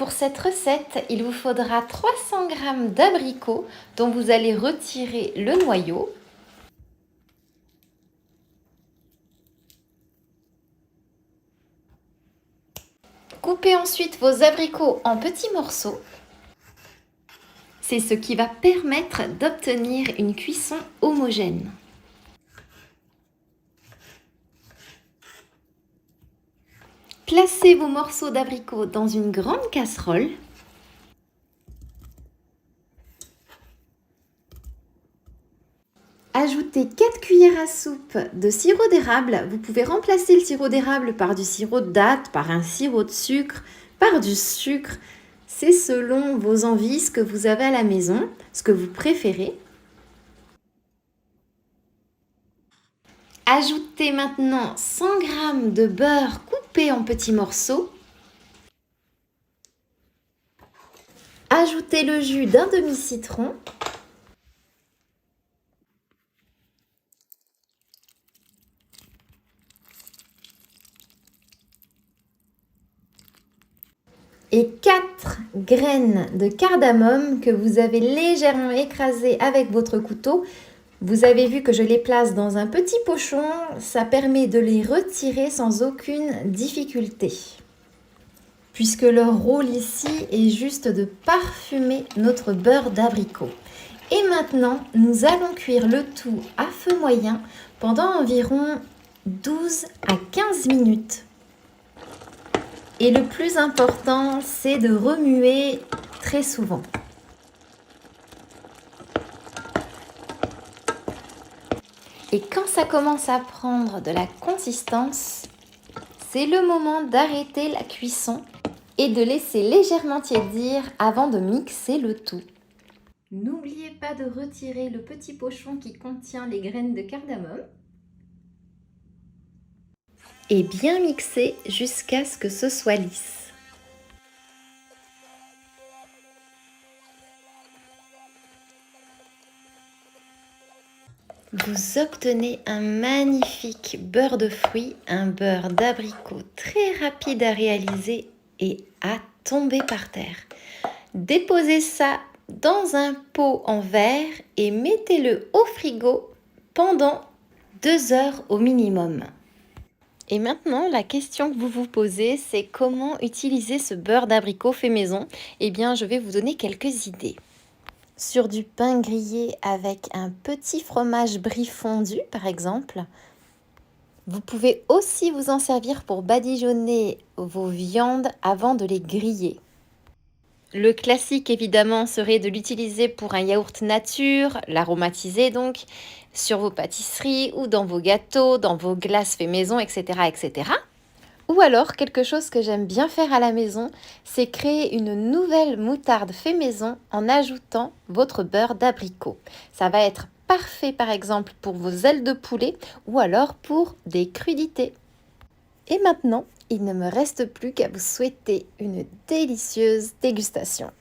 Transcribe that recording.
Pour cette recette, il vous faudra 300 g d'abricots dont vous allez retirer le noyau. Coupez ensuite vos abricots en petits morceaux. C'est ce qui va permettre d'obtenir une cuisson homogène. Placez vos morceaux d'abricots dans une grande casserole. Ajoutez 4 cuillères à soupe de sirop d'érable. Vous pouvez remplacer le sirop d'érable par du sirop de date, par un sirop de sucre, par du sucre. C'est selon vos envies, ce que vous avez à la maison, ce que vous préférez. Ajoutez maintenant 100 g de beurre coupé en petits morceaux. Ajoutez le jus d'un demi-citron. Et 4 graines de cardamome que vous avez légèrement écrasées avec votre couteau. Vous avez vu que je les place dans un petit pochon, ça permet de les retirer sans aucune difficulté. Puisque leur rôle ici est juste de parfumer notre beurre d'abricot. Et maintenant, nous allons cuire le tout à feu moyen pendant environ 12 à 15 minutes. Et le plus important, c'est de remuer très souvent. Et quand ça commence à prendre de la consistance, c'est le moment d'arrêter la cuisson et de laisser légèrement tiédir avant de mixer le tout. N'oubliez pas de retirer le petit pochon qui contient les graines de cardamome. Et bien mixer jusqu'à ce que ce soit lisse. Vous obtenez un magnifique beurre de fruits, un beurre d'abricot très rapide à réaliser et à tomber par terre. Déposez ça dans un pot en verre et mettez-le au frigo pendant 2 heures au minimum. Et maintenant, la question que vous vous posez, c'est comment utiliser ce beurre d'abricot fait maison? Eh bien, je vais vous donner quelques idées. Sur du pain grillé avec un petit fromage brie fondu, par exemple. Vous pouvez aussi vous en servir pour badigeonner vos viandes avant de les griller. Le classique, évidemment, serait de l'utiliser pour un yaourt nature, l'aromatiser donc, sur vos pâtisseries ou dans vos gâteaux, dans vos glaces fait maison, etc., etc. Ou alors, quelque chose que j'aime bien faire à la maison, c'est créer une nouvelle moutarde fait maison en ajoutant votre beurre d'abricot. Ça va être parfait, par exemple, pour vos ailes de poulet ou alors pour des crudités. Et maintenant, il ne me reste plus qu'à vous souhaiter une délicieuse dégustation.